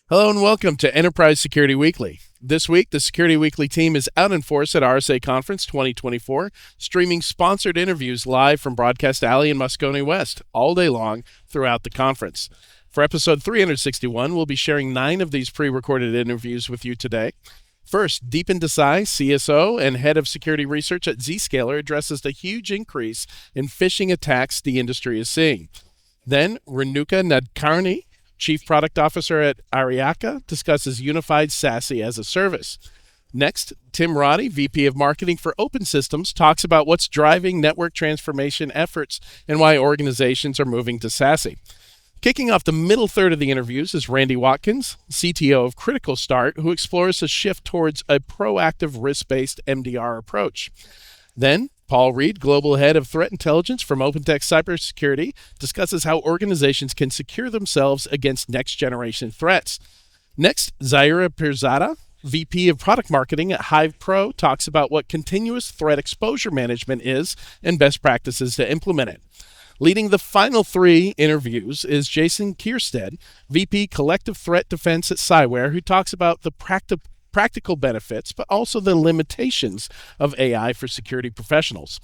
Hello and welcome to Enterprise Security Weekly. This week, the Security Weekly team is out in force at RSA Conference 2024, streaming sponsored interviews live from Broadcast Alley in Moscone West all day long throughout the conference. For episode 361, we'll be sharing 9 of these pre-recorded interviews with you today. First, Deepe CSO and Head of Security Research at Zscaler addresses the huge increase in phishing attacks the industry is seeing. Then, Renuka Nadkarni, Chief Product Officer at Ariaka, discusses Unified SASE as a service. Next, Tim Roddy, VP of Marketing for Open Systems, talks about what's driving network transformation efforts and why organizations are moving to SASE. Kicking off the middle third of the interviews is Randy Watkins, CTO of Critical Start, who explores a shift towards a proactive risk-based MDR approach. Then, Paul Reed, Global Head of Threat Intelligence from OpenText Cybersecurity, discusses how organizations can secure themselves against next-generation threats. Next, Zaira Pirzada, VP of Product Marketing at Hive Pro, talks about what continuous threat exposure management is and best practices to implement it. Leading the final 3 interviews is Jason Kierstead, VP Collective Threat Defense at Cyware, who talks about the practical benefits, but also the limitations of AI for security professionals.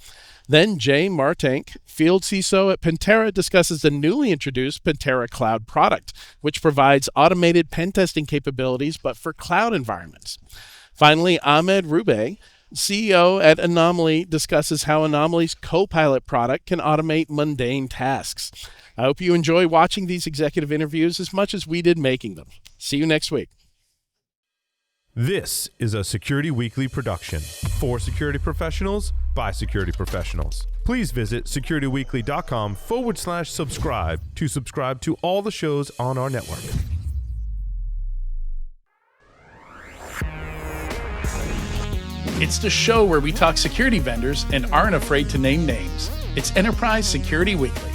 Then Jay Martank, Field CISO at Pantera, discusses the newly introduced Pantera Cloud product, which provides automated pen testing capabilities, but for cloud environments. Finally, Ahmed Rube, CEO at Anomaly, discusses how Anomaly's Copilot product can automate mundane tasks. I hope you enjoy watching these executive interviews as much as we did making them. See you next week. This is a Security Weekly production for security professionals by security professionals. Please visit securityweekly.com/subscribe to subscribe to all the shows on our network. It's the show where we talk security vendors and aren't afraid to name names. It's Enterprise Security Weekly.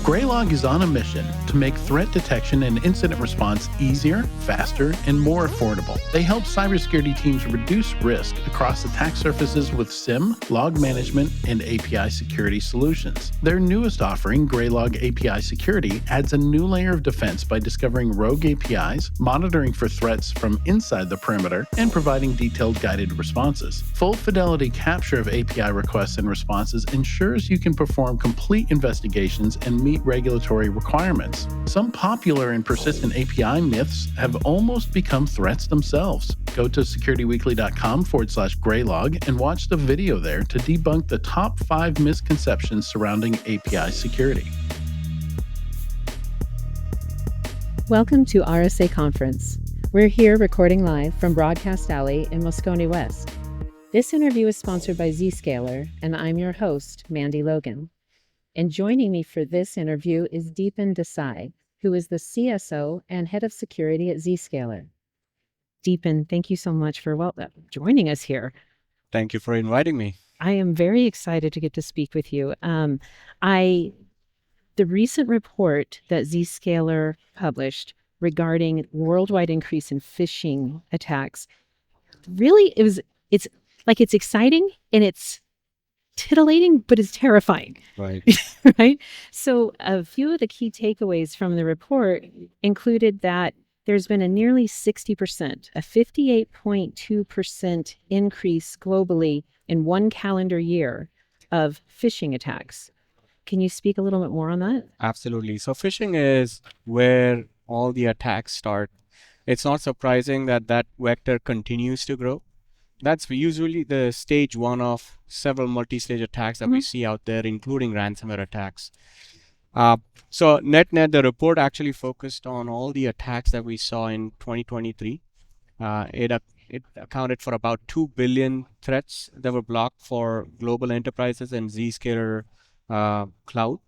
Graylog is on a mission to make threat detection and incident response easier, faster, and more affordable. They help cybersecurity teams reduce risk across attack surfaces with SIEM, log management, and API security solutions. Their newest offering, Graylog API Security, adds a new layer of defense by discovering rogue APIs, monitoring for threats from inside the perimeter, and providing detailed guided responses. Full fidelity capture of API requests and responses ensures you can perform complete investigations and meet regulatory requirements. Some popular and persistent API myths have almost become threats themselves. Go to securityweekly.com/Graylog and watch the video there to debunk the top 5 misconceptions surrounding API security. Welcome to RSA Conference. We're here recording live from Broadcast Alley in Moscone West. This interview is sponsored by Zscaler, and I'm your host, Mandy Logan. And joining me for this interview is Deepe Desai, who is the CSO and Head of Security at Zscaler. Deepe, thank you so much for joining us here. Thank you for inviting me. I am very excited to get to speak with you. The recent report that Zscaler published regarding worldwide increase in phishing attacks, really, it's exciting and it's titillating, but it's terrifying. Right. Right? So a few of the key takeaways from the report included that there's been a nearly 60%, a 58.2% increase globally in one calendar year of phishing attacks. Can you speak a little bit more on that? Absolutely. So phishing is where all the attacks start. It's not surprising that that vector continues to grow. That's usually the stage 1 of several multi-stage attacks that we see out there, including ransomware attacks. So net, the report actually focused on all the attacks that we saw in 2023. It accounted for about 2 billion threats that were blocked for global enterprises and Zscaler Cloud.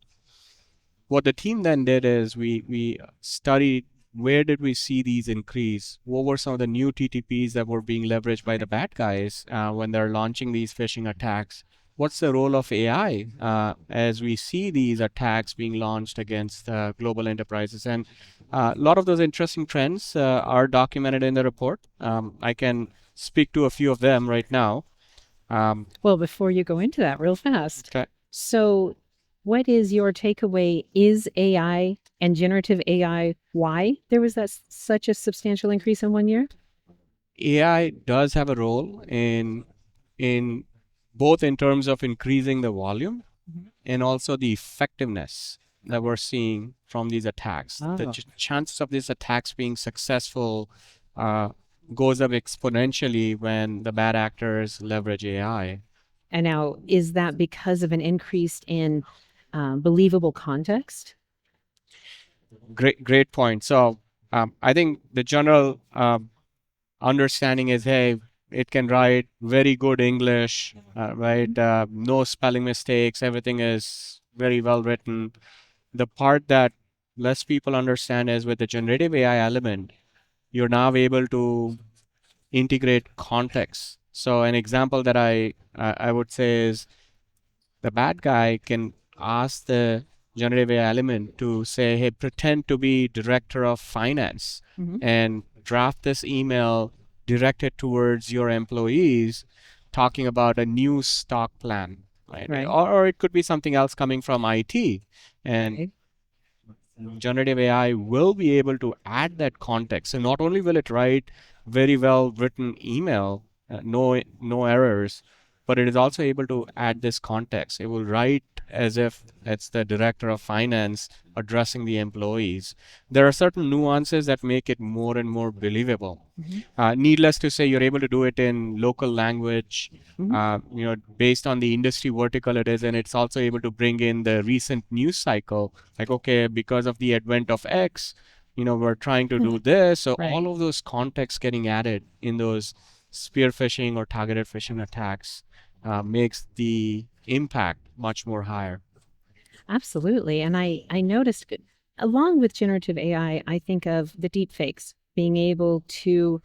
What the team then did is we studied where did we see these increase? What were some of the new TTPs that were being leveraged by the bad guys when they're launching these phishing attacks? What's the role of AI as we see these attacks being launched against global enterprises? And a lot of those interesting trends are documented in the report. I can speak to a few of them right now. Well, before you go into that real fast. Okay. So what is your takeaway? Is AI and generative AI why there was such a substantial increase in 1 year? AI does have a role in both in terms of increasing the volume and also the effectiveness that we're seeing from these attacks. The chances of these attacks being successful uh, goes up exponentially when the bad actors leverage AI. And now, is that because of an increase in believable context? Great point. So I think the general understanding is, hey, it can write very good English, right? No spelling mistakes. Everything is very well written. The part that less people understand is with the generative AI element, you're now able to integrate context. So an example that I would say is the bad guy can ask the generative AI element to say, hey, pretend to be director of finance and draft this email directed towards your employees talking about a new stock plan, right? Or it could be something else coming from IT. And generative AI will be able to add that context. And not only will it write very well written email, no errors, but it is also able to add this context. It will write as if it's the director of finance addressing the employees. There are certain nuances that make it more and more believable. Needless to say, you're able to do it in local language, based on the industry vertical it is, and it's also able to bring in the recent news cycle. Like, okay, because of the advent of X, we're trying to do this. So all of those contexts getting added in those spear phishing or targeted phishing attacks makes the impact much more higher. Absolutely. And I noticed, along with generative AI, I think of the deep fakes, being able to,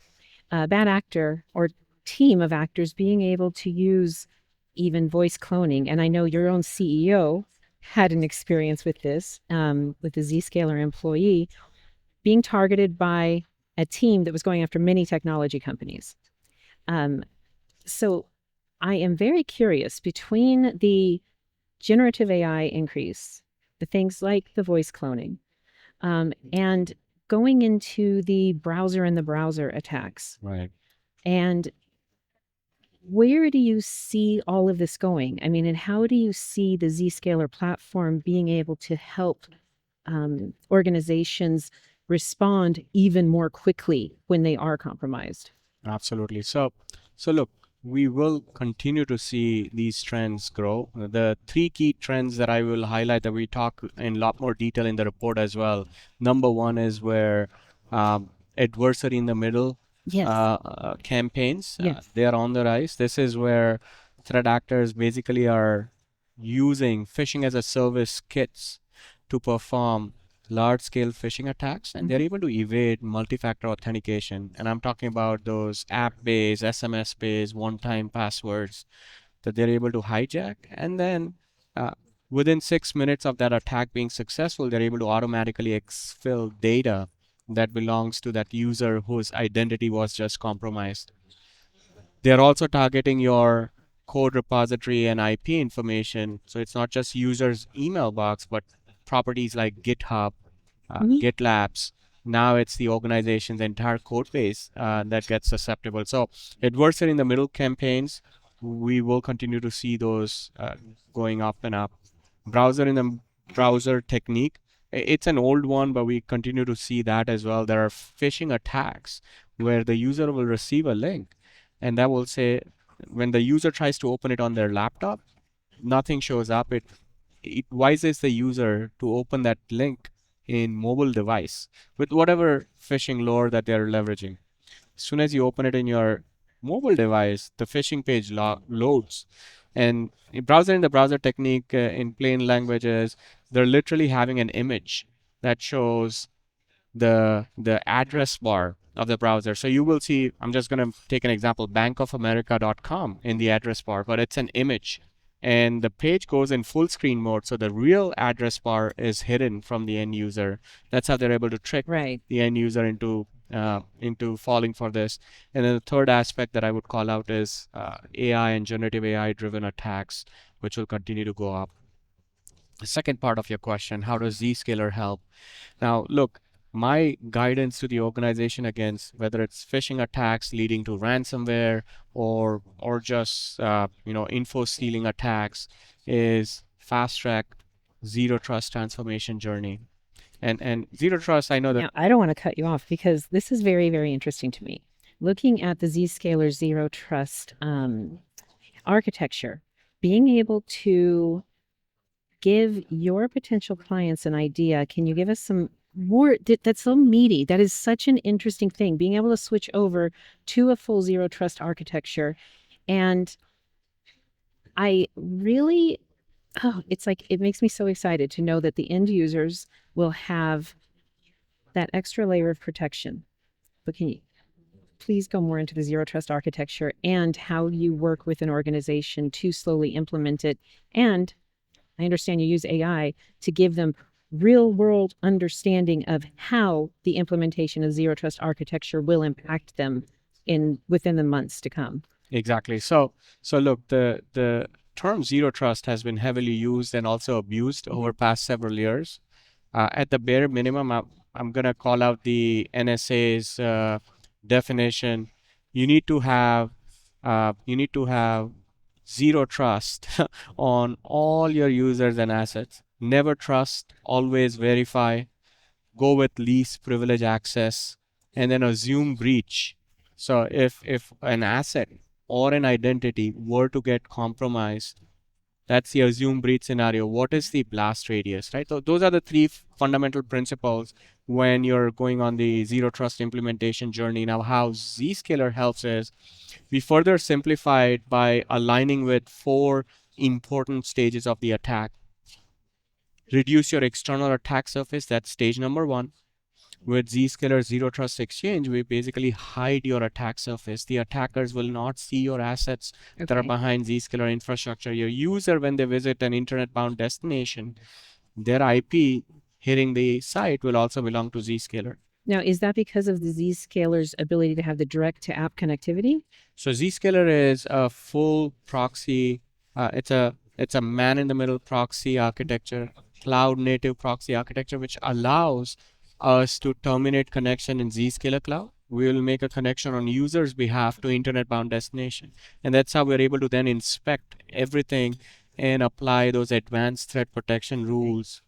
bad actor or team of actors being able to use even voice cloning. And I know your own CEO had an experience with this, with the Zscaler employee being targeted by a team that was going after many technology companies. So I am very curious, between the generative AI increase, the things like the voice cloning, and going into the browser attacks. Right. And where do you see all of this going? I mean, and how do you see the Zscaler platform being able to help organizations respond even more quickly when they are compromised? Absolutely. So look, we will continue to see these trends grow. The three key trends that I will highlight that we talk in a lot more detail in the report as well. Number one is where adversary in the middle campaigns, they are on the rise. This is where threat actors basically are using phishing as a service kits to perform large-scale phishing attacks, and they're able to evade multi-factor authentication. And I'm talking about those app-based, SMS-based, one-time passwords that they're able to hijack. And then within 6 minutes of that attack being successful, they're able to automatically exfil data that belongs to that user whose identity was just compromised. They're also targeting your code repository and IP information. So it's not just users' email box, but properties like GitHub, GitLabs. Now it's the organization's entire code base that gets susceptible. So adversary in the middle campaigns, we will continue to see those going up and up. Browser in the browser technique, it's an old one, but we continue to see that as well. There are phishing attacks where the user will receive a link, and that will say, when the user tries to open it on their laptop, nothing shows up. It advises the user to open that link in mobile device with whatever phishing lure that they're leveraging. As soon as you open it in your mobile device, the phishing page loads. And in the browser technique, in plain languages, they're literally having an image that shows the address bar of the browser. So you will see, I'm just going to take an example, bankofamerica.com in the address bar, but it's an image. And the page goes in full screen mode, so the real address bar is hidden from the end user. That's how they're able to trick the end user into falling for this. And then the third aspect that I would call out is AI and generative AI driven attacks, which will continue to go up. the second part of your question, how does Zscaler help? Now, look, my guidance to the organization against whether it's phishing attacks leading to ransomware or just info stealing attacks is fast track zero trust transformation journey. And zero trust, I know that. Now, I don't want to cut you off because this is very, very interesting to me. Looking at the Zscaler Zero Trust architecture, being able to give your potential clients an idea, can you give us some more? That's so meaty. That is such an interesting thing, being able to switch over to a full Zero Trust architecture. And I really, it's like, it makes me so excited to know that the end users will have that extra layer of protection. But can you please go more into the Zero Trust architecture and how you work with an organization to slowly implement it? And I understand you use AI to give them real world understanding of how the implementation of Zero Trust architecture will impact them within the months to come. Exactly. So look, the term zero trust has been heavily used and also abused over past several years. At the bare minimum, I'm gonna call out the NSA's definition. You need to have zero trust on all your users and assets. Never trust, always verify, go with least privilege access, and then assume breach. So if an asset or an identity were to get compromised, that's the assume breach scenario. What is the blast radius, right? So those are the three fundamental principles when you're going on the zero trust implementation journey. Now, how Zscaler helps is we further simplify it by aligning with 4 important stages of the attack. Reduce your external attack surface, that's stage number 1. With Zscaler Zero Trust Exchange, we basically hide your attack surface. The attackers will not see your assets that are behind Zscaler infrastructure. Your user, when they visit an internet-bound destination, their IP hitting the site will also belong to Zscaler. Now, is that because of the Zscaler's ability to have the direct-to-app connectivity? So Zscaler is a full proxy. It's a man-in-the-middle proxy architecture, cloud-native proxy architecture, which allows us to terminate connection in Zscaler Cloud. We will make a connection on user's behalf to internet-bound destination. And that's how we're able to then inspect everything and apply those advanced threat protection rules.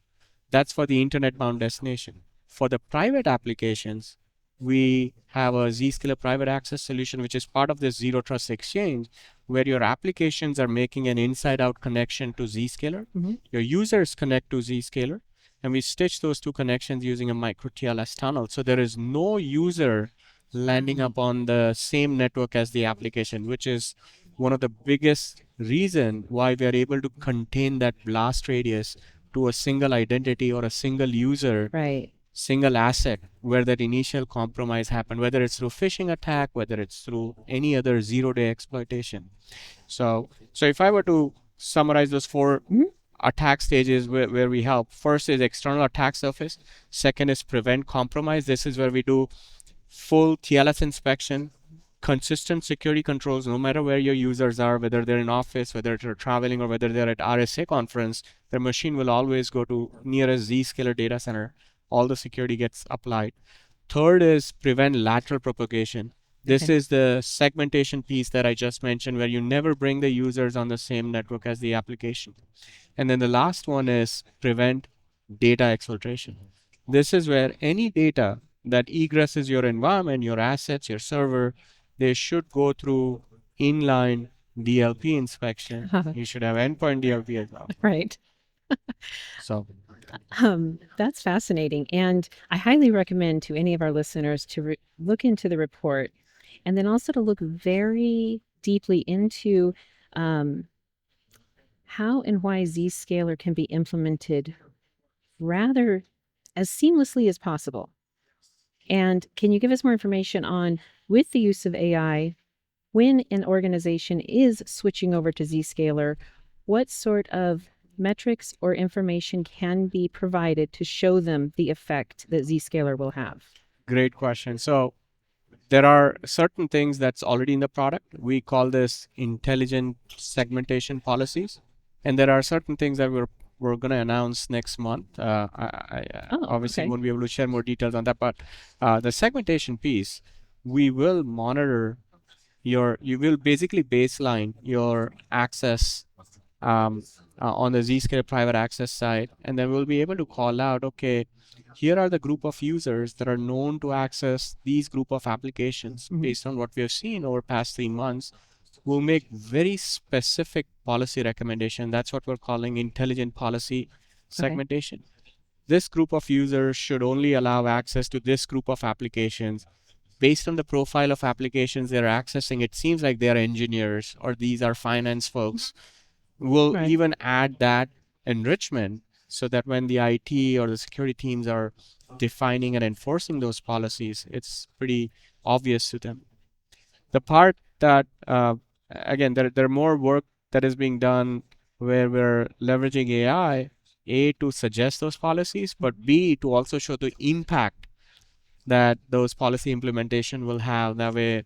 That's for the internet-bound destination. For the private applications, we have a Zscaler private access solution, which is part of this Zero Trust Exchange, where your applications are making an inside-out connection to Zscaler. Your users connect to Zscaler, and we stitch those 2 connections using a micro TLS tunnel. So there is no user landing up on the same network as the application, which is one of the biggest reason why we are able to contain that blast radius to a single identity or a single user, Right. single asset where that initial compromise happened, whether it's through phishing attack, whether it's through any other zero-day exploitation. So if I were to summarize those 4 attack stages where we help, first is external attack surface. Second is prevent compromise. This is where we do full TLS inspection, consistent security controls, no matter where your users are, whether they're in office, whether they're traveling, or whether they're at RSA conference, their machine will always go to nearest Zscaler data center. All the security gets applied. Third is prevent lateral propagation. This is the segmentation piece that I just mentioned, where you never bring the users on the same network as the application. And then the last one is prevent data exfiltration. This is where any data that egresses your environment, your assets, your server, they should go through inline DLP inspection. You should have endpoint DLP as well. Right. So That's fascinating. And I highly recommend to any of our listeners to look into the report, and then also to look very deeply into how and why Zscaler can be implemented rather as seamlessly as possible. And can you give us more information on, with the use of AI, when an organization is switching over to Zscaler, what sort of metrics or information can be provided to show them the effect that Zscaler will have? Great question. So there are certain things that's already in the product. We call this intelligent segmentation policies. And there are certain things that we're we're going to announce next month. Obviously okay. won't be able to share more details on that, but the segmentation piece, we will monitor you will basically baseline your access on the Zscaler private access side, and then we'll be able to call out, okay, here are the group of users that are known to access these group of applications based on what we have seen over past 3 months. We'll make very specific policy recommendation. That's what we're calling intelligent policy segmentation. This group of users should only allow access to this group of applications. Based on the profile of applications they're accessing, it seems like they're engineers or these are finance folks. We'll even add that enrichment so that when the IT or the security teams are defining and enforcing those policies, it's pretty obvious to them. The part that, again, there are more work that is being done where we're leveraging AI, A, to suggest those policies, but B, to also show the impact that those policy implementation will have. That way,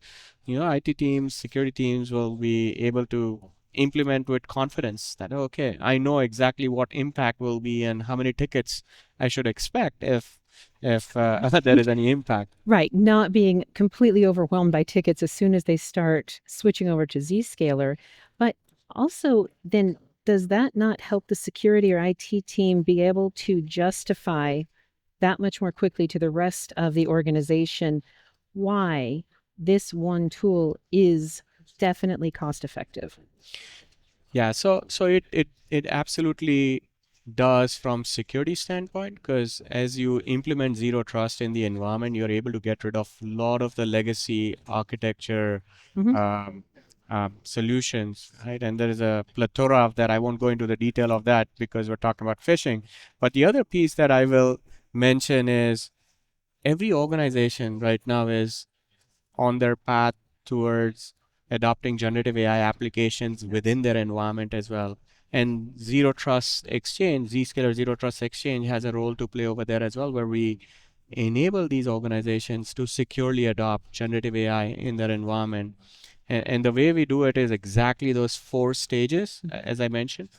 IT teams, security teams will be able to implement with confidence that, okay, I know exactly what impact will be and how many tickets I should expect if there is any impact. Right. Not being completely overwhelmed by tickets as soon as they start switching over to Zscaler. But also, then, does that not help the security or IT team be able to justify that much more quickly to the rest of the organization why this one tool is definitely cost effective? Yeah, so it absolutely does from security standpoint, because as you implement zero trust in the environment, you're able to get rid of a lot of the legacy architecture solutions, right? And there is a plethora of that. I won't go into the detail of that because we're talking about phishing. But the other piece that I will mention is every organization right now is on their path towards adopting generative AI applications within their environment as well. And Zero Trust Exchange, Zscaler Zero Trust Exchange has a role to play over there as well, where we enable these organizations to securely adopt generative AI in their environment. And the way we do it is exactly those 4 stages, as I mentioned.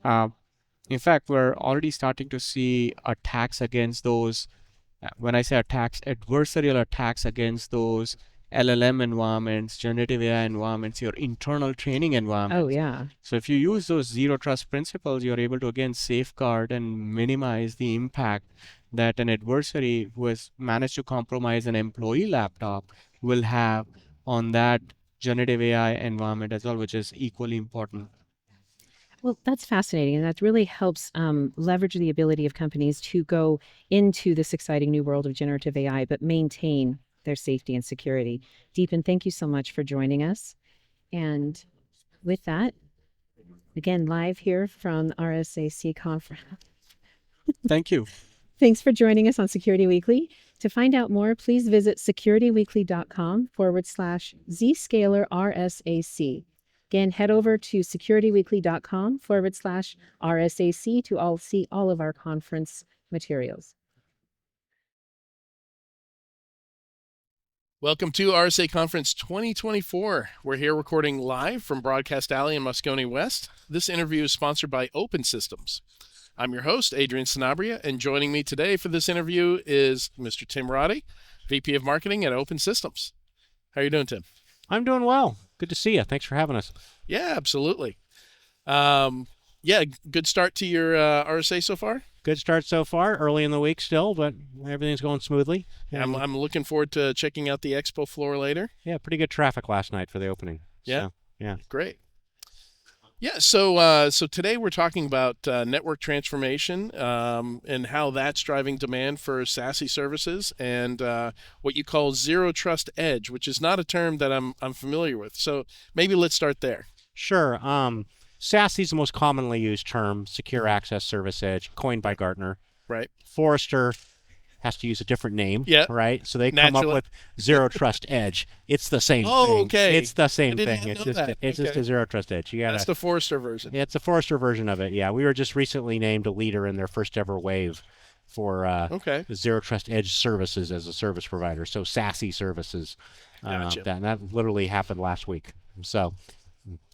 In fact, we're already starting to see attacks against those. When I say attacks, adversarial attacks against those LLM environments, generative AI environments, your internal training environments. Oh, yeah. So if you use those zero trust principles, you're able to, again, safeguard and minimize the impact that an adversary who has managed to compromise an employee laptop will have on that generative AI environment as well, which is equally important. Well, that's fascinating. And that really helps leverage the ability of companies to go into this exciting new world of generative AI, but maintain their safety and security. Deepe, thank you so much for joining us. And with that, again, live here from the RSAC conference. Thank you. Thanks for joining us on Security Weekly. To find out more, please visit securityweekly.com/Zscaler RSAC. Again, head over to securityweekly.com/RSAC to see all of our conference materials. Welcome to RSA Conference 2024. We're here recording live from Broadcast Alley in Moscone West. This interview is sponsored by Open Systems. I'm your host, Adrian Sanabria, and joining me today for this interview is Mr. Tim Roddy, VP of Marketing at Open Systems. How are you doing, Tim? I'm doing well. Good to see you. Thanks for having us. Yeah, absolutely. Good start to your RSA so far? Good start so far. Early in the week still, but everything's going smoothly. I'm looking forward to checking out the expo floor later. Yeah, pretty good traffic last night for the opening. Yeah, so, yeah, great. Yeah, so today we're talking about network transformation and how that's driving demand for SASE services and what you call zero trust edge, which is not a term that I'm familiar with. So maybe let's start there. Sure. SASE is the most commonly used term, Secure Access Service Edge, coined by Gartner. Right. Forrester has to use a different name, right? So they come up with Zero Trust Edge. It's the same thing. Oh, okay. It's the same thing. It's just a Zero Trust Edge. That's the Forrester version. Yeah, it's the Forrester version of it. Yeah, we were just recently named a leader in their first ever wave for Zero Trust Edge services as a service provider. So SASE services. Gotcha. That literally happened last week. So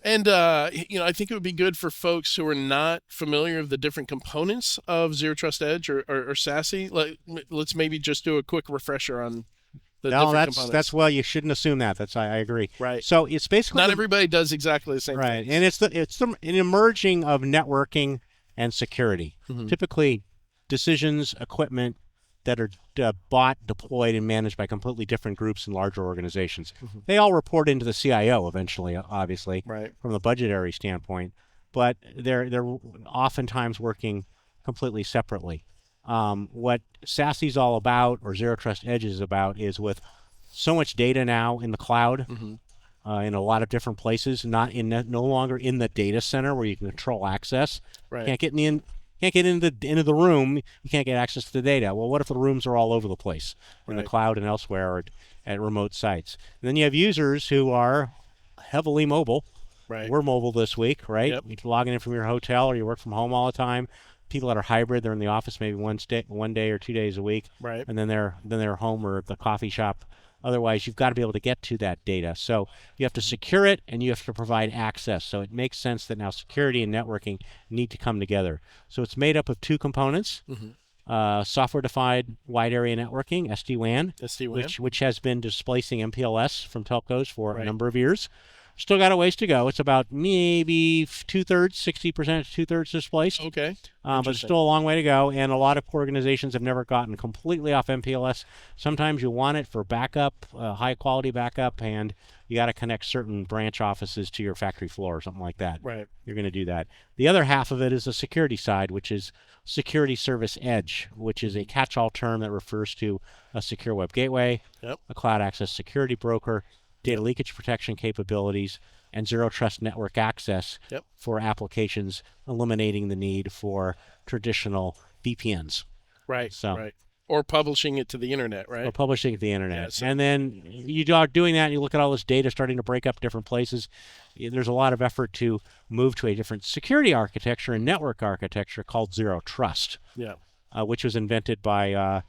And, I think it would be good for folks who are not familiar with the different components of Zero Trust Edge or SASE. Let's maybe just do a quick refresher on the different components. That's well, you shouldn't assume that. I agree. Right. So it's basically not everybody does exactly the same. Right, things. and it's an emerging of networking and security. Mm-hmm. Typically, decisions, equipment that are bought, deployed, and managed by completely different groups and larger organizations. Mm-hmm. They all report into the CIO eventually, obviously, right, from the budgetary standpoint, but they're oftentimes working completely separately. What SASE is all about, or Zero Trust Edge is about, is with so much data now in the cloud, in a lot of different places, no longer in the data center where you can control access. Right. Can't get into the room. You can't get access to the data. Well, what if the rooms are all over the place in the cloud and elsewhere, or at remote sites? And then you have users who are heavily mobile. Right. We're mobile this week, right? Yep. You're logging in from your hotel, or you work from home all the time. People that are hybrid, they're in the office maybe one day or 2 days a week, right? And then they're home or at the coffee shop. Otherwise, you've got to be able to get to that data. So you have to secure it, and you have to provide access. So it makes sense that now security and networking need to come together. So it's made up of two components: software-defined wide area networking, SD-WAN, which has been displacing MPLS from telcos for a number of years. Still got a ways to go. It's about maybe 2/3, 60% to 2/3 displaced. Okay. But it's still a long way to go, and a lot of organizations have never gotten completely off MPLS. Sometimes you want it for backup, high-quality backup, and you got to connect certain branch offices to your factory floor or something like that. Right. You're going to do that. The other half of it is the security side, which is Security Service Edge, which is a catch-all term that refers to a secure web gateway, a cloud access security broker, data leakage protection capabilities, and zero trust network access for applications, eliminating the need for traditional VPNs. Right. Or publishing it to the internet, right? Or publishing it to the internet. Yeah, so and then you are doing that, and you look at all this data starting to break up different places. There's a lot of effort to move to a different security architecture and network architecture called Zero Trust, which was invented by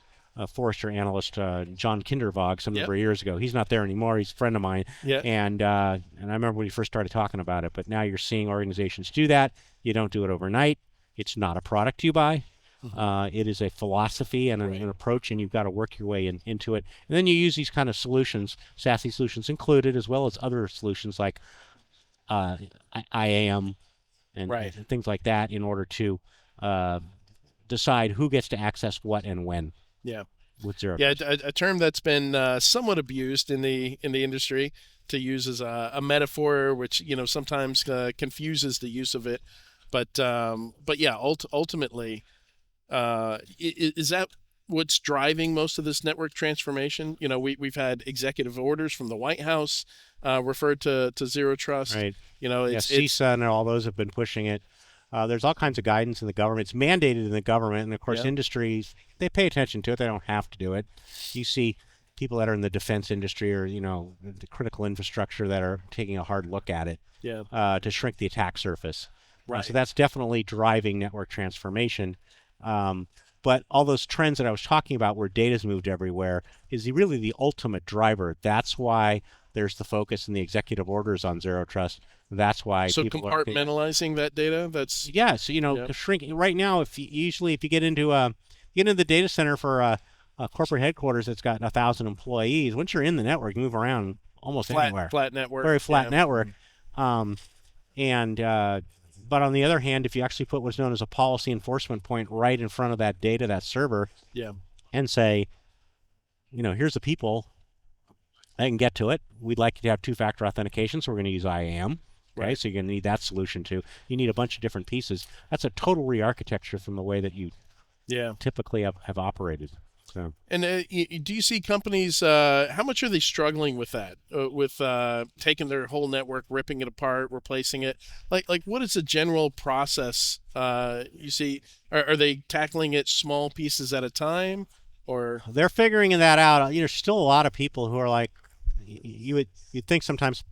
Forrester analyst John Kindervag some number of years ago. He's not there anymore. He's a friend of mine. And I remember when he first started talking about it, but now you're seeing organizations do that. You don't do it overnight. It's not a product you buy. It is a philosophy and an approach, and you've got to work your way into it. And then you use these kind of solutions, SASE solutions included, as well as other solutions like IAM and things like that, in order to decide who gets to access what and when. Yeah. With zero. Yeah, a term that's been somewhat abused in the industry to use as a metaphor, which sometimes confuses the use of it. But yeah, ultimately, is that what's driving most of this network transformation? We've had executive orders from the White House referred to zero trust. Right. CISA and all those have been pushing it. There's all kinds of guidance in the government. It's mandated in the government, and of course, industries, they pay attention to it. They don't have to do it. You see people that are in the defense industry or the critical infrastructure that are taking a hard look at it to shrink the attack surface. So that's definitely driving network transformation. But all those trends that I was talking about, where data's moved everywhere, is really the ultimate driver. That's why there's the focus in the executive orders on zero trust. That's why people compartmentalizing that data. That's shrinking. Right now, if you get into the data center for a corporate headquarters that's got 1,000 employees, once you're in the network, you move around almost anywhere. Flat network. Very flat network. But on the other hand, if you actually put what's known as a policy enforcement point right in front of that data, that server, and say, here's the people that can get to it. We'd like you to have two-factor authentication, so we're going to use IAM. Okay, so you're going to need that solution too. You need a bunch of different pieces. That's a total re-architecture from the way that you typically have operated. So. And do you see companies, how much are they struggling with that, with taking their whole network, ripping it apart, replacing it? Like what is the general process you see? Are they tackling it small pieces at a time? Or they're figuring that out. There's still a lot of people who are like, you'd think sometimes,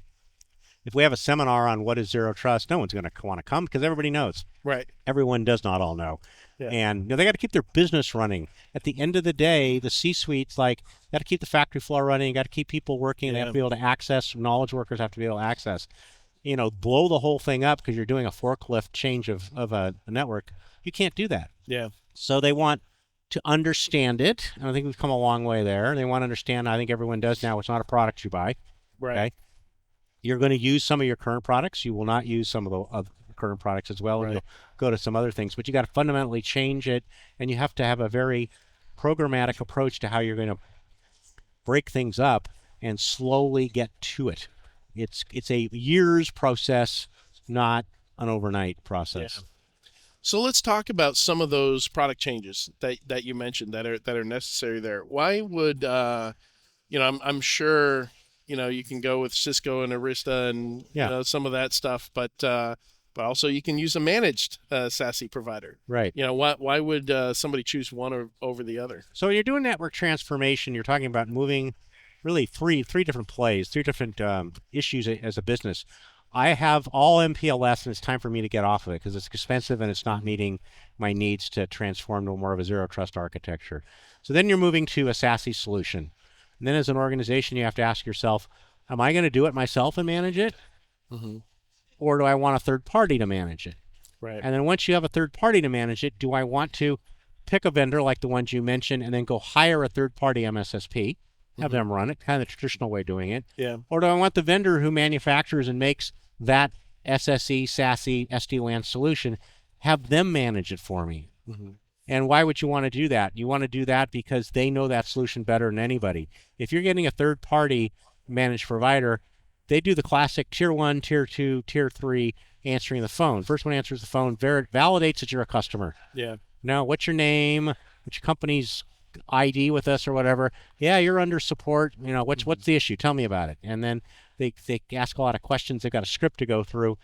if we have a seminar on what is zero trust, no one's going to want to come because everybody knows. Right. Everyone does not all know. Yeah. And they got to keep their business running. At the end of the day, the C-suite's got to keep the factory floor running, got to keep people working, they have to be able to access, knowledge workers have to be able to access. blow the whole thing up because you're doing a forklift change of a network. You can't do that. Yeah. So they want to understand it. And I think we've come a long way there. They want to understand, I think everyone does now, it's not a product you buy. Right. Okay? You're going to use some of your current products. You will not use some of the other current products as well. Right. And you'll go to some other things. But you got to fundamentally change it, and you have to have a very programmatic approach to how you're going to break things up and slowly get to it. It's a years process, not an overnight process. Yeah. So let's talk about some of those product changes that you mentioned that are necessary there. Why would I'm sure you can go with Cisco and Arista and some of that stuff, but also you can use a managed SASE provider. Right. Why would somebody choose one over the other? So when you're doing network transformation, you're talking about moving really three different plays, three different issues as a business. I have all MPLS, and it's time for me to get off of it because it's expensive and it's not meeting my needs to transform to more of a zero trust architecture. So then you're moving to a SASE solution. And then as an organization, you have to ask yourself, am I going to do it myself and manage it? Mm-hmm. Or do I want a third party to manage it? Right. And then once you have a third party to manage it, do I want to pick a vendor like the ones you mentioned and then go hire a third party MSSP, have them run it, kind of the traditional way of doing it? Yeah. Or do I want the vendor who manufactures and makes that SSE, SASE, SD-WAN solution, have them manage it for me? Mm-hmm. And why would you want to do that? You want to do that because they know that solution better than anybody. If you're getting a third-party managed provider, they do the classic tier 1, tier 2, tier 3 answering the phone. First one answers the phone, validates that you're a customer. Yeah. Now, what's your name? What's your company's ID with us or whatever? Yeah, you're under support. What's the issue? Tell me about it. And then they ask a lot of questions. They've got a script to go through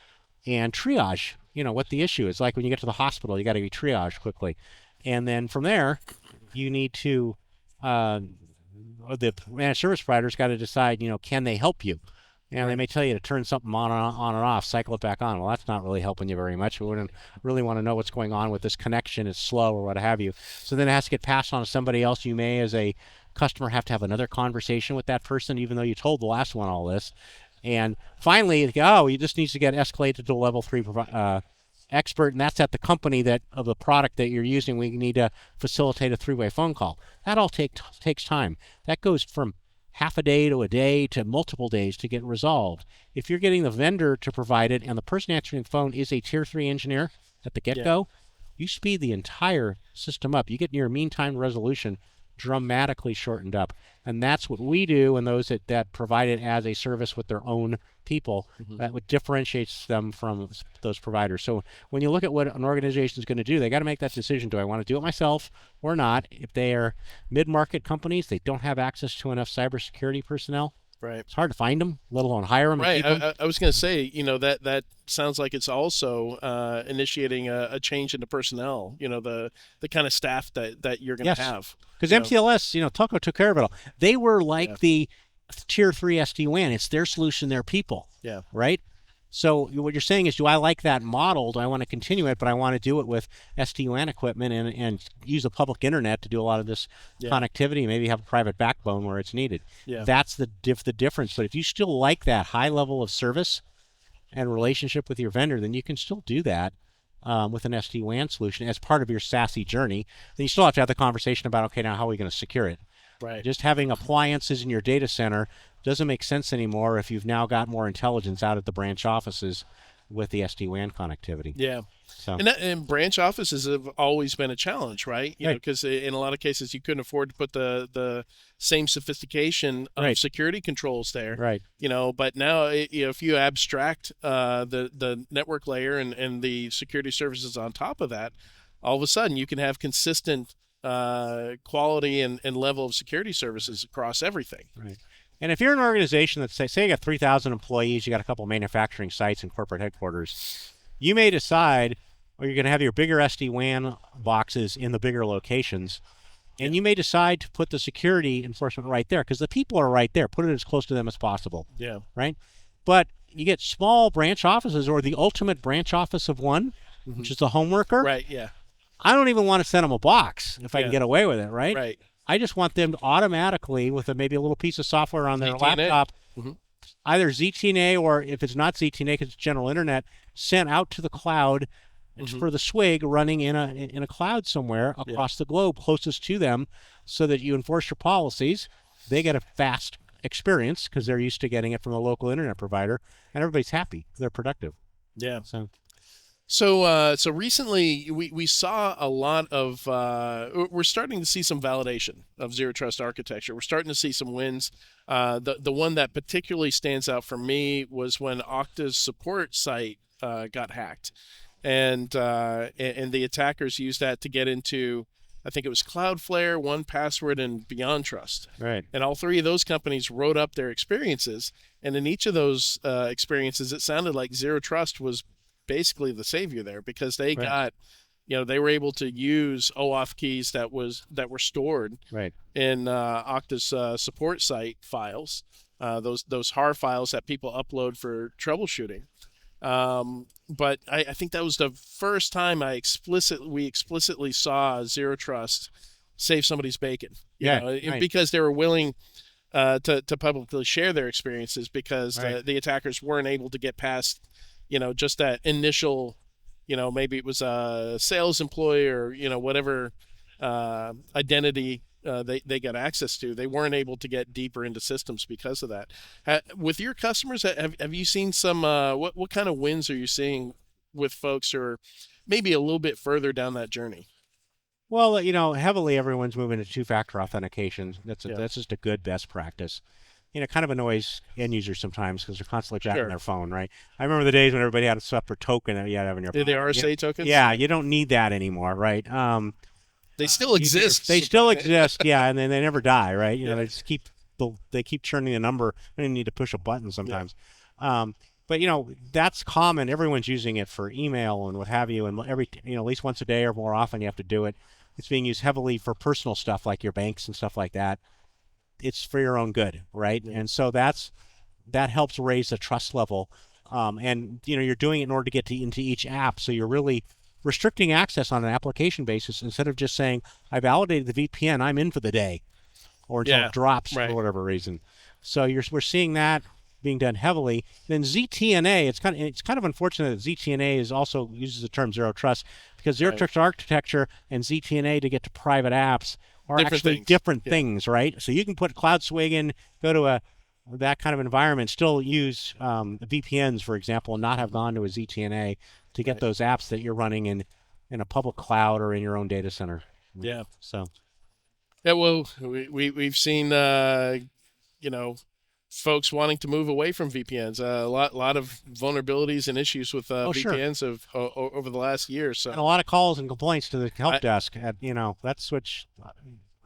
and triage, what the issue is. Like when you get to the hospital, you got to be triaged quickly. And then from there, you need to, the managed service provider's got to decide, can they help you? And they may tell you to turn something on and off, cycle it back on. Well, that's not really helping you very much. We wouldn't really want to know what's going on with this connection. It's slow or what have you. So then it has to get passed on to somebody else. You may, as a customer, have to have another conversation with that person, even though you told the last one all this. And finally, he just needs to get escalated to a level 3 expert, and that's at the company of the product that you're using. We need to facilitate a 3-way phone call. That all takes time. That goes from half a day to multiple days to get resolved. If you're getting the vendor to provide it and the person answering the phone is a tier 3 engineer at the get-go, you speed the entire system up. You get your mean time resolution dramatically shortened up. And that's what we do, and those that provide it as a service with their own people, that what differentiates them from those providers. So when you look at what an organization is going to do, they got to make that decision. Do I want to do it myself or not? If they are mid-market companies, they don't have access to enough cybersecurity personnel. Right. It's hard to find them, let alone hire them. Right. And keep them. I was going to say, that sounds like it's also initiating a change in the personnel, the kind of staff that you're going to have. Because MPLS, Telco took care of it all. They were like the tier 3 SD-WAN. It's their solution, their people. Yeah. Right? So what you're saying is, do I like that model? Do I want to continue it, but I want to do it with SD-WAN equipment and use the public internet to do a lot of this connectivity, maybe have a private backbone where it's needed. Yeah. That's the difference. But if you still like that high level of service and relationship with your vendor, then you can still do that with an SD-WAN solution as part of your SASE journey. Then you still have to have the conversation about, okay, now how are we going to secure it? Right. Just having appliances in your data center doesn't make sense anymore if you've now got more intelligence out at the branch offices with the SD-WAN connectivity. Yeah. So. And branch offices have always been a challenge, right? Because in a lot of cases you couldn't afford to put the same sophistication of security controls there. Right. But now if you abstract the network layer and the security services on top of that, all of a sudden you can have consistent quality and level of security services across everything. Right. And if you're an organization that say you got 3,000 employees, you got a couple of manufacturing sites and corporate headquarters, you may decide, or you're going to have your bigger SD-WAN boxes in the bigger locations, and you may decide to put the security enforcement right there because the people are right there. Put it as close to them as possible. Yeah. Right? But you get small branch offices or the ultimate branch office of one, which is the home worker. Right, yeah. I don't even want to send them a box if I can get away with it, right? Right. I just want them to automatically, with maybe a little piece of software on their laptop, either ZTNA, or if it's not ZTNA because it's general internet, sent out to the cloud. It's for the SWIG running in a cloud somewhere across the globe, closest to them, so that you enforce your policies. They get a fast experience because they're used to getting it from the local internet provider, and everybody's happy. They're productive. Yeah. So recently we saw a lot of we're starting to see some validation of zero trust architecture. We're starting to see some wins. The one that particularly stands out for me was when Okta's support site got hacked, and the attackers used that to get into, I think it was Cloudflare, 1Password, and BeyondTrust. Right. And all three of those companies wrote up their experiences, and in each of those experiences, it sounded like zero trust was basically the savior there, because they got, they were able to use OAuth keys that were stored in Okta's support site files, those HAR files that people upload for troubleshooting. But I think that was the first time we explicitly saw zero trust save somebody's bacon. Because they were willing to publicly share their experiences, because the attackers weren't able to get past just that initial, maybe it was a sales employee or, whatever identity they got access to. They weren't able to get deeper into systems because of that. With your customers, have you seen some, what kind of wins are you seeing with folks who are maybe a little bit further down that journey? Well, heavily everyone's moving to two-factor authentication. That's just a good best practice. Kind of annoys end users sometimes because they're constantly checking their phone, right? I remember the days when everybody had a separate token that you had to have in your phone. The RSA tokens? Yeah, you don't need that anymore, right? They still exist. They still exist, and then they never die, right? They just keep churning the number. They need to push a button sometimes. But that's common. Everyone's using it for email and what have you, and at least once a day or more often you have to do it. It's being used heavily for personal stuff like your banks and stuff like that. It's for your own good, right? And so that helps raise the trust level. And you're doing it in order to get into each app, so you're really restricting access on an application basis instead of just saying, I validated the VPN, I'm in for the day, or until it drops for whatever reason. So we're seeing that being done heavily. Then ZTNA, it's kind of unfortunate that ZTNA also uses the term zero trust, because zero trust architecture and ZTNA to get to private apps are different things, right? So you can put Cloud SWIG in, go to that kind of environment, still use VPNs, for example, and not have gone to a ZTNA to get those apps that you're running in a public cloud or in your own data center. Yeah. So. Yeah. Well, we've seen folks wanting to move away from VPNs. A lot of vulnerabilities and issues with VPNs over the last year. So, and a lot of calls and complaints to the help desk. That's what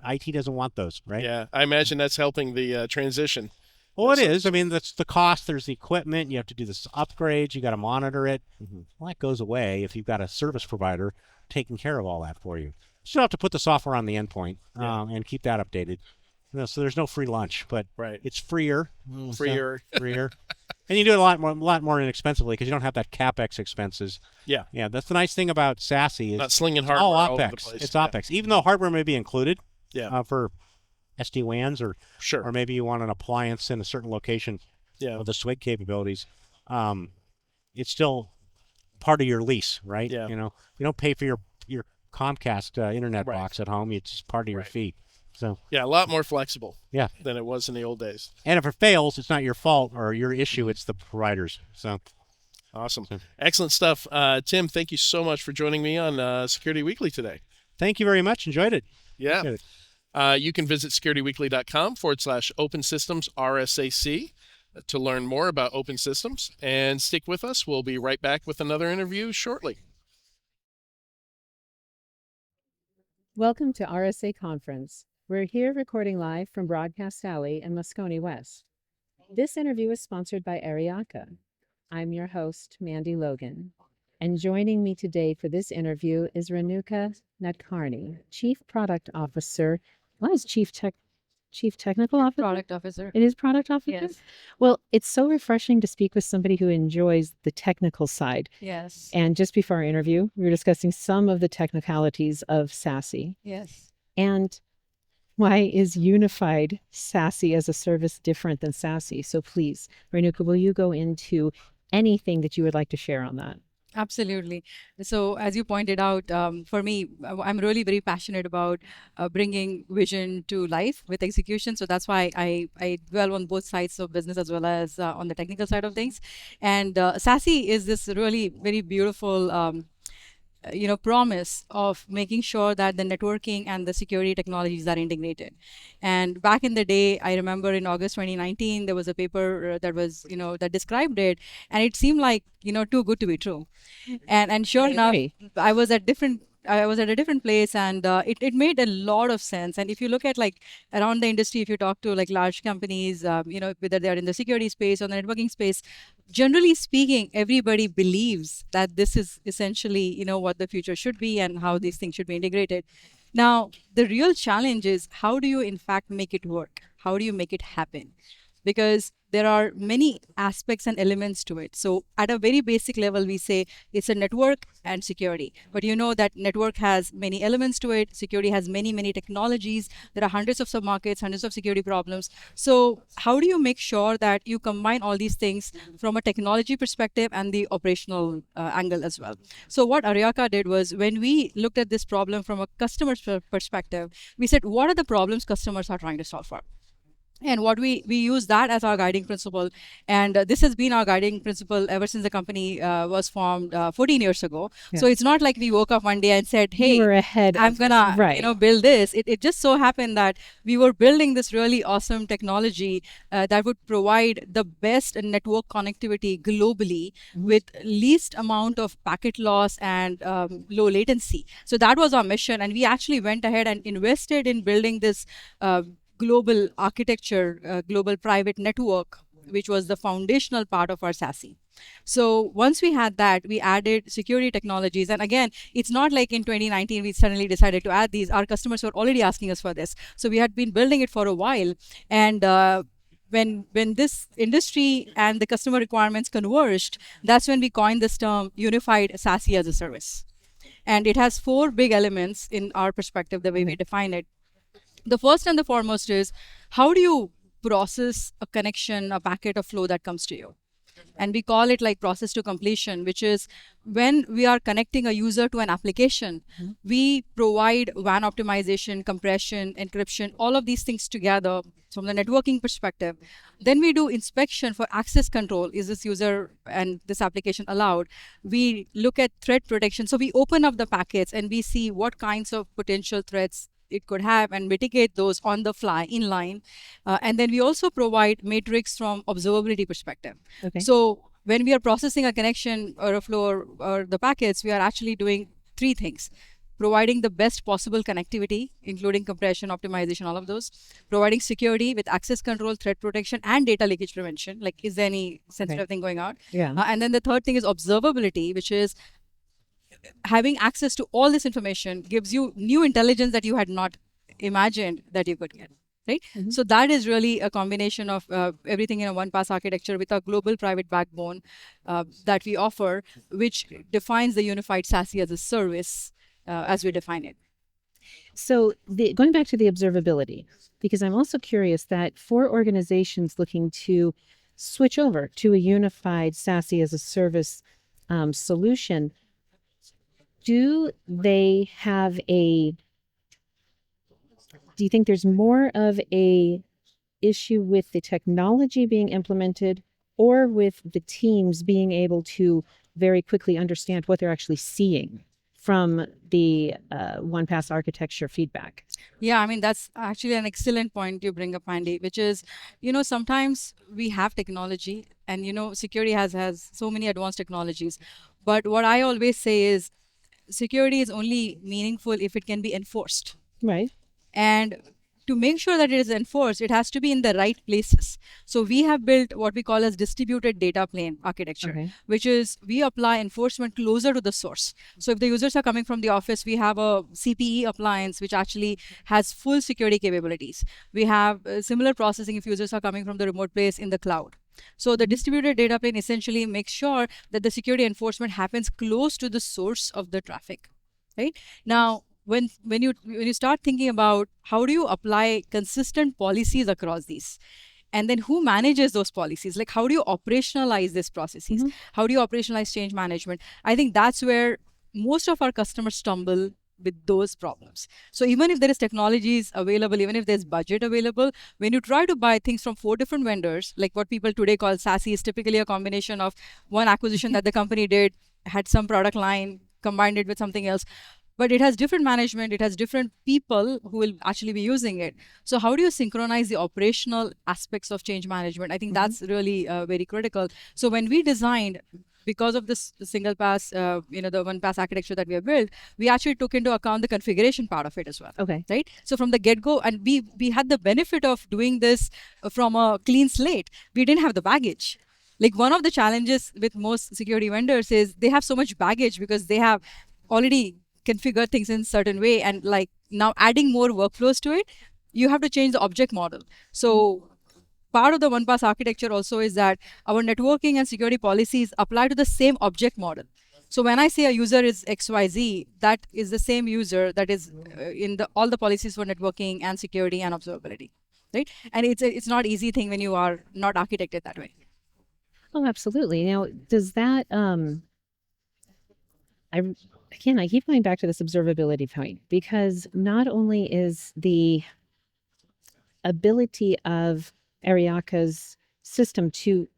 IT doesn't want those, right? Yeah, I imagine that's helping the transition. Well, it is. I mean, that's the cost. There's the equipment. You have to do this upgrades. You got to monitor it. Well, that goes away if you've got a service provider taking care of all that for you. You still have to put the software on the endpoint and keep that updated. So there's no free lunch, but it's freer. Freer. And you do it a lot more inexpensively because you don't have that CapEx expenses. Yeah. That's the nice thing about SASE. Is not slinging hardware all all over OpEx. the place. It's OpEx. Even though hardware may be included for SD-WANs or maybe you want an appliance in a certain location with the SWIG capabilities, it's still part of your lease, right? Yeah. You don't pay for your Comcast internet box at home. It's just part of your fee. So a lot more flexible than it was in the old days. And if it fails, it's not your fault or your issue, it's the providers. So awesome. Excellent stuff. Tim, thank you so much for joining me on Security Weekly today. Thank you very much. Enjoyed it. Yeah. You can visit securityweekly.com/open systems RSAC to learn more about open systems, and stick with us. We'll be right back with another interview shortly. Welcome to RSA Conference. We're here recording live from Broadcast Alley in Moscone West. This interview is sponsored by Ariaka. I'm your host, Mandy Logan. And joining me today for this interview is Renuka Nadkarni, Chief Product Officer. Well, is Chief Technical Officer? Product Officer. It is Product Officer? Yes. Well, it's so refreshing to speak with somebody who enjoys the technical side. Yes. And just before our interview, we were discussing some of the technicalities of SASE. Yes. And Why is Unified SASE as a service different than SASE? So please, Renuka, will you go into anything that you would like to share on that? Absolutely. So as you pointed out, for me, I'm really very passionate about bringing vision to life with execution. So that's why I dwell on both sides of business as well as on the technical side of things. And SASE is this really very beautiful promise of making sure that the networking and the security technologies are integrated. And back in the day, I remember in August 2019, there was a paper that was, that described it, and it seemed like, too good to be true. And sure enough, I was at a different place, and it made a lot of sense. And if you look at like around the industry, if you talk to like large companies, whether they're in the security space or the networking space, generally speaking, everybody believes that this is essentially, what the future should be and how these things should be integrated. Now, the real challenge is how do you in fact make it work? How do you make it happen? Because there are many aspects and elements to it. So at a very basic level, we say it's a network and security. But you know that network has many elements to it. Security has many, many technologies. There are hundreds of sub-markets, hundreds of security problems. So how do you make sure that you combine all these things from a technology perspective and the operational angle as well? So what Aryaka did was, when we looked at this problem from a customer's perspective, we said, what are the problems customers are trying to solve for? And what we use that as our guiding principle. And this has been our guiding principle ever since the company was formed 14 years ago. Yeah. So it's not like we woke up one day and said, hey, we're ahead I'm going to build this. It just so happened that we were building this really awesome technology that would provide the best network connectivity globally with least amount of packet loss and low latency. So that was our mission. And we actually went ahead and invested in building this global architecture, global private network, which was the foundational part of our SASE. So once we had that, we added security technologies. And again, it's not like in 2019, we suddenly decided to add these. Our customers were already asking us for this. So we had been building it for a while. And when this industry and the customer requirements converged, that's when we coined this term Unified SASE as a service. And it has 4 big elements in our perspective, the way we define it. The first and the foremost is, how do you process a connection, a packet of flow that comes to you? And we call it like process to completion, which is when we are connecting a user to an application, we provide WAN optimization, compression, encryption, all of these things together from the networking perspective. Then we do inspection for access control. Is this user and this application allowed? We look at threat protection. So we open up the packets and we see what kinds of potential threats it could have and mitigate those on the fly in line. And then we also provide metrics from observability perspective. Okay. So when we are processing a connection or a flow or the packets, we are actually doing 3 things. Providing the best possible connectivity, including compression, optimization, all of those. Providing security with access control, threat protection, and data leakage prevention. Like, is there any sensitive thing going on? Yeah. And then the third thing is observability, which is having access to all this information gives you new intelligence that you had not imagined that you could get, right? So that is really a combination of everything in a one-pass architecture with a global private backbone that we offer, which defines the Unified SASE as a service as we define it. So going back to the observability, because I'm also curious that for organizations looking to switch over to a Unified SASE as a service solution, do you think there's more of a issue with the technology being implemented or with the teams being able to very quickly understand what they're actually seeing from the one-pass architecture feedback? Yeah, I mean, that's actually an excellent point you bring up, Andy, which is, sometimes we have technology and, security has so many advanced technologies. But what I always say is, security is only meaningful if it can be enforced. Right. And to make sure that it is enforced, it has to be in the right places. So we have built what we call as distributed data plane architecture, which is we apply enforcement closer to the source. So if the users are coming from the office, we have a CPE appliance, which actually has full security capabilities. We have similar processing if users are coming from the remote place in the cloud. So the distributed data plane essentially makes sure that the security enforcement happens close to the source of the traffic, right? Now, when you start thinking about how do you apply consistent policies across these, and then who manages those policies, like how do you operationalize these processes, how do you operationalize change management, I think that's where most of our customers stumble with those problems. So even if there is technologies available, even if there's budget available, when you try to buy things from 4 different vendors, like what people today call SASE, is typically a combination of one acquisition that the company did, had some product line, combined it with something else, but it has different management, it has different people who will actually be using it. So how do you synchronize the operational aspects of change management? I think that's really very critical. So when we designed, because of this single pass, the one pass architecture that we have built, we actually took into account the configuration part of it as well. Okay. Right. So from the get-go, and we had the benefit of doing this from a clean slate. We didn't have the baggage. Like one of the challenges with most security vendors is they have so much baggage because they have already configured things in a certain way, and like now adding more workflows to it, you have to change the object model. So part of the one pass architecture also is that our networking and security policies apply to the same object model. So when I say a user is XYZ, that is the same user that is in all the policies for networking and security and observability, right? And it's not easy thing when you are not architected that way. Oh, absolutely. Now, does that, I keep going back to this observability point, because not only is the ability of Ariaka's system to,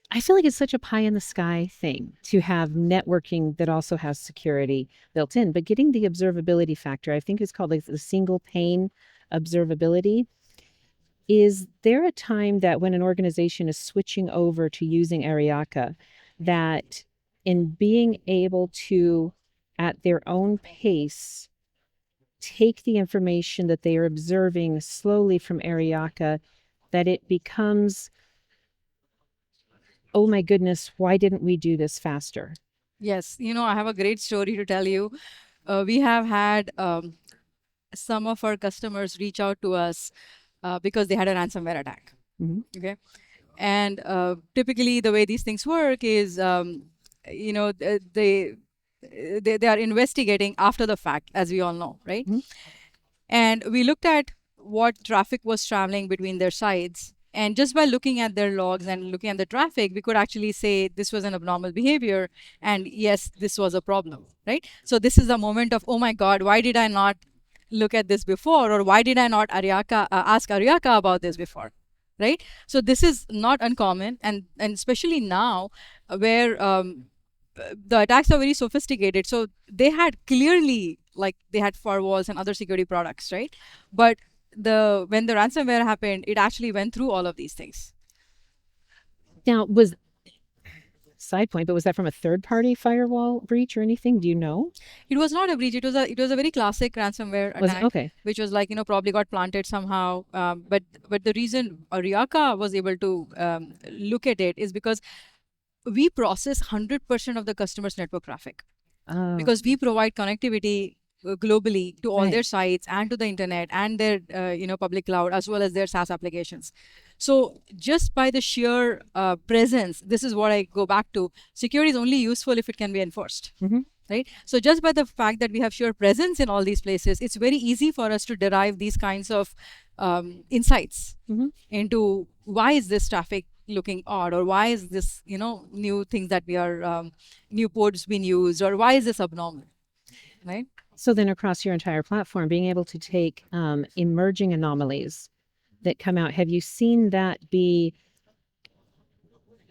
I feel like it's such a pie in the sky thing to have networking that also has security built in, but getting the observability factor, I think it's called like the single pane observability. Is there a time that when an organization is switching over to using Ariaka, that in being able to, at their own pace, take the information that they are observing slowly from Ariaka, that it becomes, oh my goodness, why didn't we do this faster? Yes, I have a great story to tell you. We have had some of our customers reach out to us because they had a ransomware attack. Okay. And typically the way these things work is, they are investigating after the fact, as we all know, right? And we looked at what traffic was traveling between their sites. And just by looking at their logs and looking at the traffic, we could actually say this was an abnormal behavior. And yes, this was a problem, right? So this is the moment of, oh my God, why did I not look at this before? Or why did I not ask Ariaka about this before, right? So this is not uncommon. And especially now where the attacks are very sophisticated. So they had clearly, like they had firewalls and other security products, right? But when the ransomware happened, it actually went through all of these things. Now, side point, but was that from a third-party firewall breach or anything? Do you know? It was not a breach. It was a very classic ransomware attack, okay. Which was like, probably got planted somehow. But the reason Ariaka was able to look at it is because we process 100% of the customer's network traffic. Because we provide connectivity globally to all their sites and to the internet and their public cloud, as well as their SaaS applications. So just by the sheer presence, this is what I go back to. Security is only useful if it can be enforced, right? So just by the fact that we have sheer presence in all these places, it's very easy for us to derive these kinds of insights into why is this traffic looking odd, or why is this, new things that we are, new ports being used, or why is this abnormal, right? So then across your entire platform, being able to take emerging anomalies that come out, have you seen that be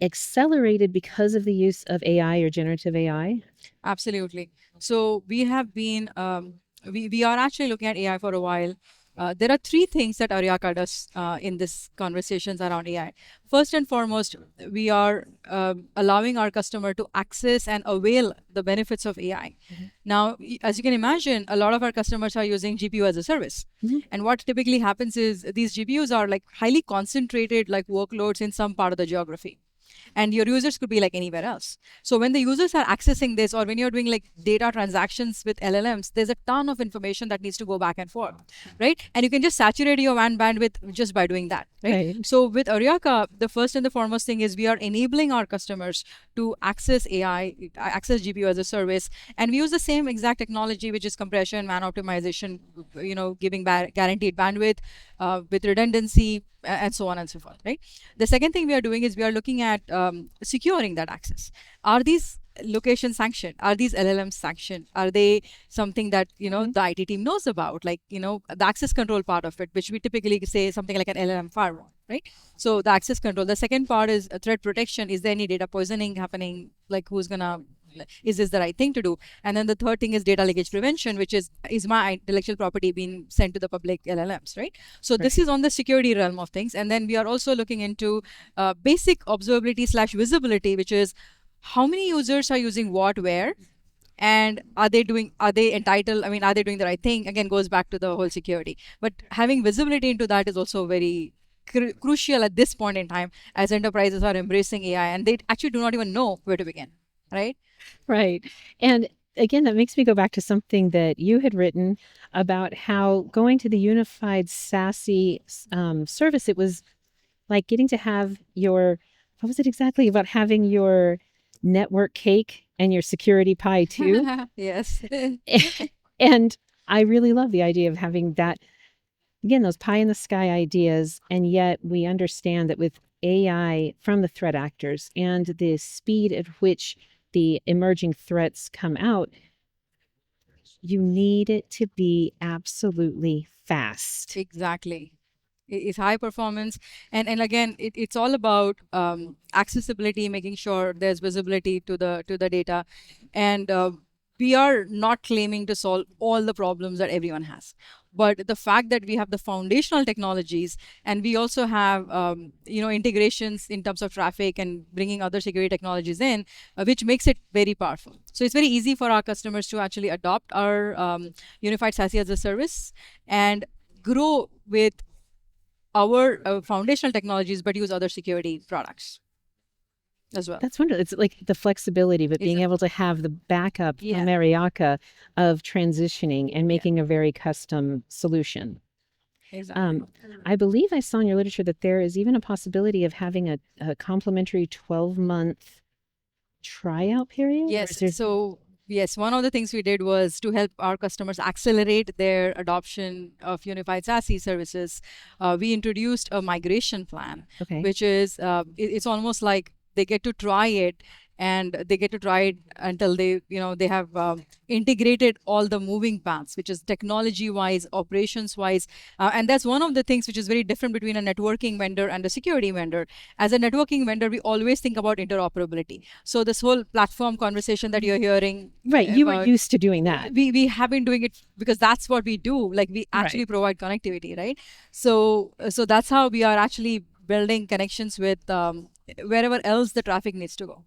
accelerated because of the use of AI or generative AI? Absolutely. So we have been, we are actually looking at AI for a while. There are 3 things that Ariaka does in this conversations around AI. First and foremost, we are allowing our customer to access and avail the benefits of AI. Now, as you can imagine, a lot of our customers are using GPU as a service. And what typically happens is these GPUs are like highly concentrated like workloads in some part of the geography. and your users could be like anywhere else. So when the users are accessing this, or when you're doing like data transactions with LLMs, there's a ton of information that needs to go back and forth, right? And you can just saturate your WAN bandwidth just by doing that, right? So with Aryaka, the first and the foremost thing is we are enabling our customers to access AI, access GPU as a service, and we use the same exact technology, which is compression, WAN optimization, giving guaranteed bandwidth with redundancy, and so on and so forth, right? The second thing we are doing is we are looking at securing that access. Are these locations sanctioned? Are these LLMs sanctioned? Are they something that the IT team knows about? Like the access control part of it, which we typically say something like an LLM firewall, right? So the access control. The second part is threat protection. Is there any data poisoning happening? Like is this the right thing to do? And then the third thing is data leakage prevention, which is my intellectual property being sent to the public LLMs, right? So this is on the security realm of things. And then we are also looking into basic observability / visibility, which is how many users are using what, where, and are they entitled? I mean, are they doing the right thing? Again, goes back to the whole security. But having visibility into that is also very crucial at this point in time, as enterprises are embracing AI and they actually do not even know where to begin, right? Right. And again, that makes me go back to something that you had written about how going to the Unified SASE service, it was like getting to have what was it exactly about having your network cake and your security pie too? Yes. And I really love the idea of having that, again, those pie in the sky ideas. And yet we understand that with AI from the threat actors and the speed at which the emerging threats come out, you need it to be absolutely fast. Exactly. It's high performance. And again, it's all about accessibility, making sure there's visibility to the data. And we are not claiming to solve all the problems that everyone has. But the fact that we have the foundational technologies, and we also have integrations in terms of traffic and bringing other security technologies in, which makes it very powerful. So it's very easy for our customers to actually adopt our Unified SASE as a service and grow with our foundational technologies, but use other security products as well. That's wonderful. It's like the flexibility, but being able to have the backup from Aryaka of transitioning and making a very custom solution. Exactly. I believe I saw in your literature that there is even a possibility of having a complimentary 12-month tryout period. Yes. So yes, one of the things we did was to help our customers accelerate their adoption of Unified SASE services. We introduced a migration plan, which is it's almost like they get to try it, and they get to try it until they have integrated all the moving paths, which is technology wise, operations wise. And that's one of the things which is very different between a networking vendor and a security vendor. As a networking vendor, we always think about interoperability. So this whole platform conversation that you're hearing, right, you were used to doing that. We have been doing it because that's what we do. Like we actually provide connectivity, right? So that's how we are actually building connections with wherever else the traffic needs to go.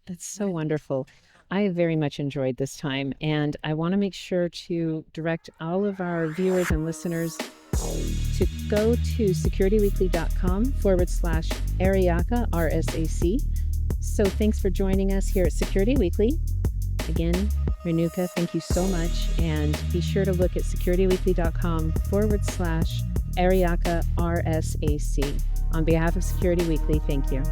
That's so wonderful. I have very much enjoyed this time, and I want to make sure to direct all of our viewers and listeners to go to securityweekly.com/Aryaka, RSAC. So thanks for joining us here at Security Weekly. Again, Renuka, thank you so much. And be sure to look at securityweekly.com/Aryaka, RSAC. On behalf of Security Weekly, thank you.